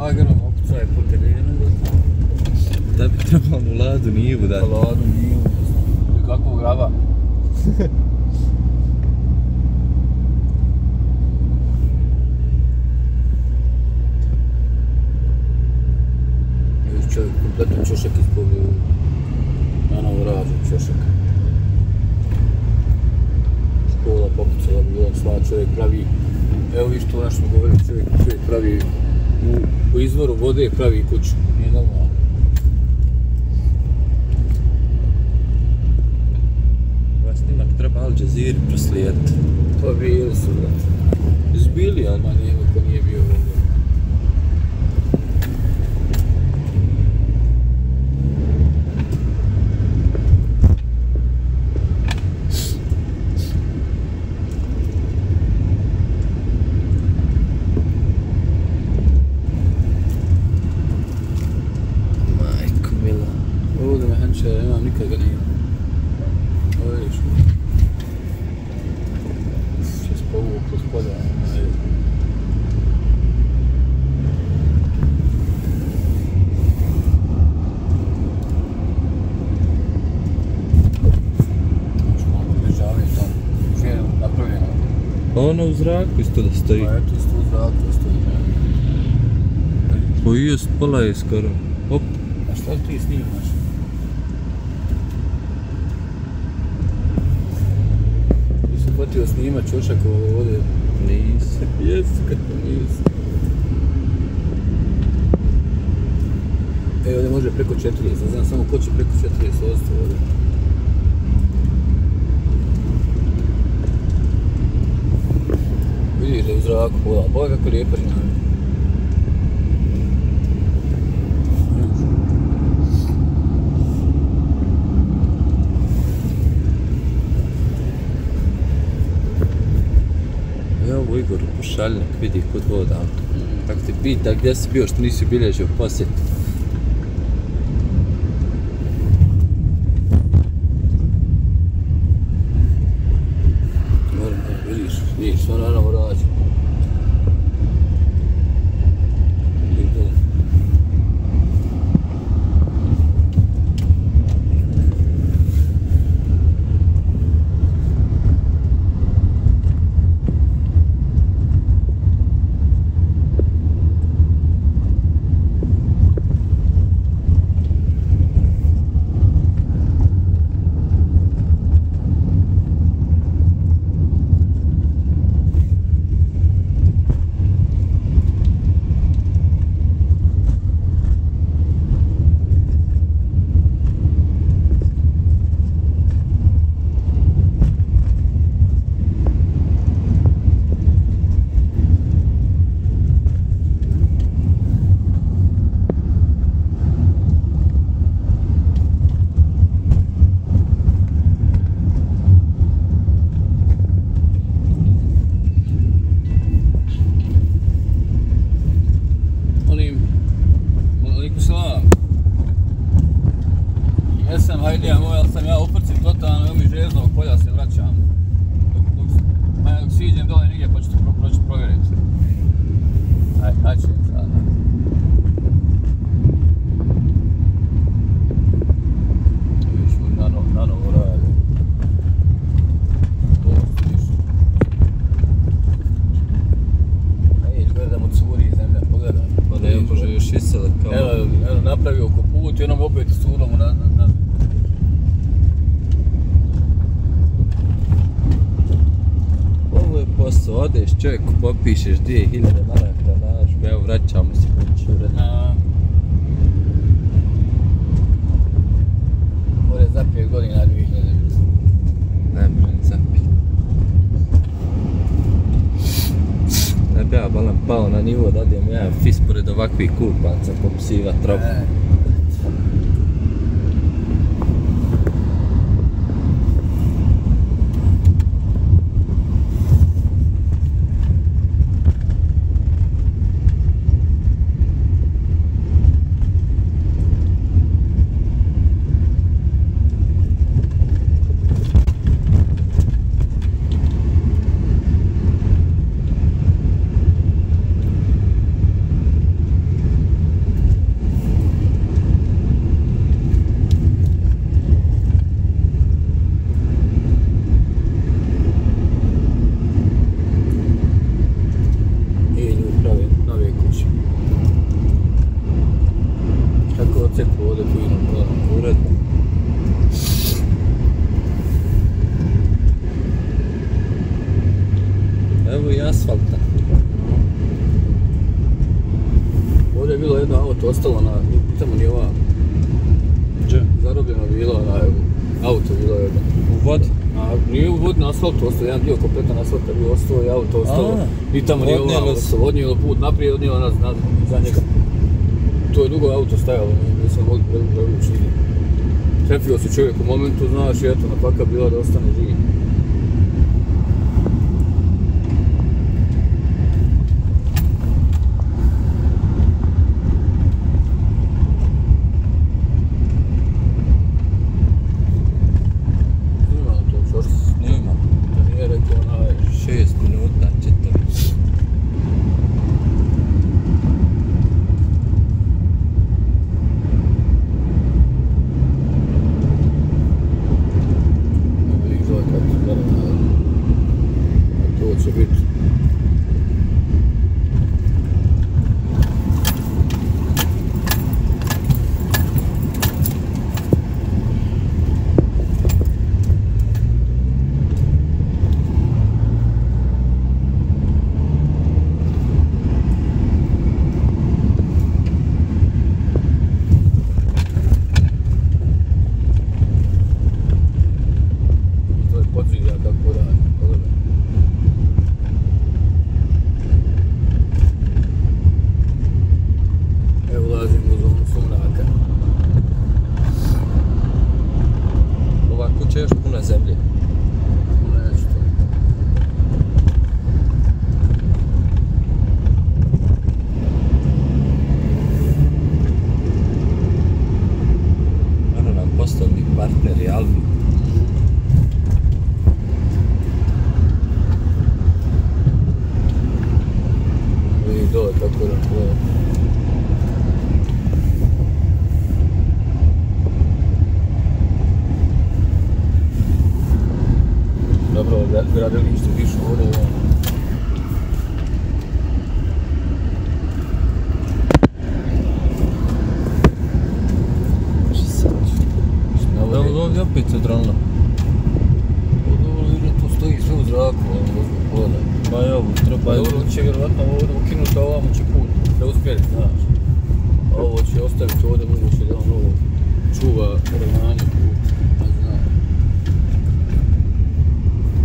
šlagerom, opcaje po terenu. Da bi trebalo mu ladu nivu dati. Ladu nivu, ne znam. I kakvog graba. I čovjek kompletno čošak ispobio na novo rađen čošak. Škola popucala bi on sva, čovjek pravi, evo vi što naš smo govorili, čovjek pravi u izvoru vode pravi kuću, nije normalno. Ovaj snimak treba Al Jazeera proslijediti. Pa bili su, da. Izbili, ali ma nema ko nije bio ovdje. Nemam, nikad ga nije. Ovo vidiš. Še se povuklo s polja. Možda malo približavaju tamo. Što je napravljeno? Ono u zraku isto da stoji. Pa eto isto u zraku da stoji. O jest, pola je skoro. Hop. A šta ti snimaš? Hvatio snimat čošak ovdje. Nisam. Jesu, kako nisam. Evo ovdje može preko 40, ne znam samo ko će preko 40 ostao ovdje. Vidiš da je u zraku pola, boga kako lijepa žena. Evo Igor, pošalj nek vidi kod voda. Kako ti pita gdje si bio što nisi obilježio posjet. Vidiš, ono nanovo rađe. Hajdija moj, ali sam ja uprci totalno i ovom iz željeznog polja se vraćam. Dok siđem dole nigdje pa ću to proći provjeriti. Ajde ću sad. Vidiš u nanovo radi. Ej, gledam od curi zemlja, pogledaj. Pa ne može još iselat kao... Evo napravio oko put i onom opet isturilo mu na... Posao, odeš čovjeku, popišeš 2000 maraka, znaš, evo vraćamo se kuću. More za 5 godina 2000. Ne može za 5. Ne bi ja balan pao na nivo da odem ja fis pored ovakvih kupaca popsivat robu. vrata. Ovdje je bilo jedno auto ostalo na, tamo nije ova, zarobljeno bilo, auto bilo jedno. U vodi? A nije u vodi na asfaltu ostalo, jedan dio kompletan asfalta bio ostalo i auto ostalo. I tamo nije ova ostalo, odnijelo put naprijed, odnijelo nas za njega. To je dugo auto stajalo, nisam mogli prevući. Trefio se čovjek u momentu, znaš, i eto, napaka bila da ostane živ. Gradilište više ovdje. Evo ovdje opet se dronilo. Tu stoji sve u zraku, voda. Pa evo, treba... Dobro, će vjerovatno ovdje ukinuti, a ovamo će put preusmjeriti, znaš. A ovo će ostaviti ovdje, moguće da on ovo čuva ravnanje put, ne znam.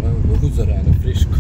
Evo, uzorano, friško.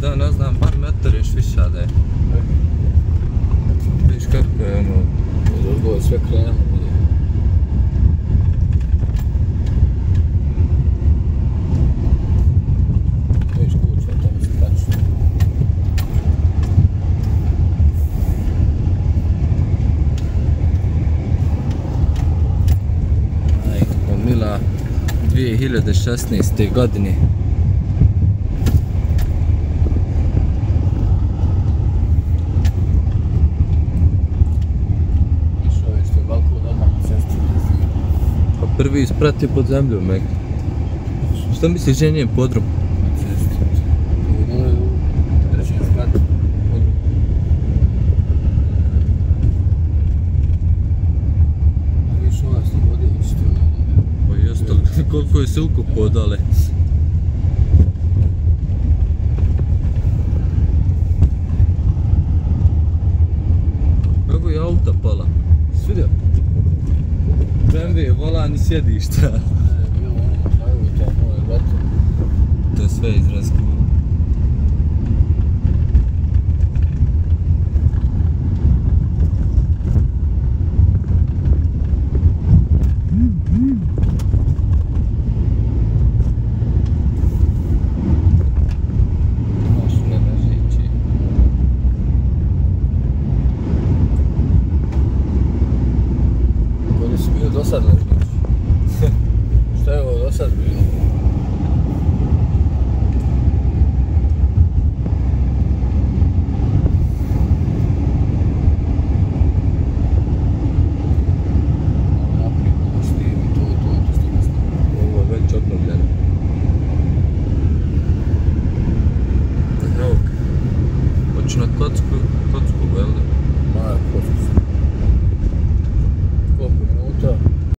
Da, ne znam, bar metar još više da je. Vidiš kako je ono... Ovo je sve krenulo. Vidiš kuća, tamo se tačno. Ajko, mila 2016. godine. Prvi ispratio pod zemljom, mek. Što misliš, že njen podrum? Trećin sprat. Viš ova slobodilić to. Pa jesto, koliko je se ukupao dole. tako i auta pala. Svidio? BMW, volan i sjedišta. Bilo ono, najuvi to moje leto. To je sve iz Raskina.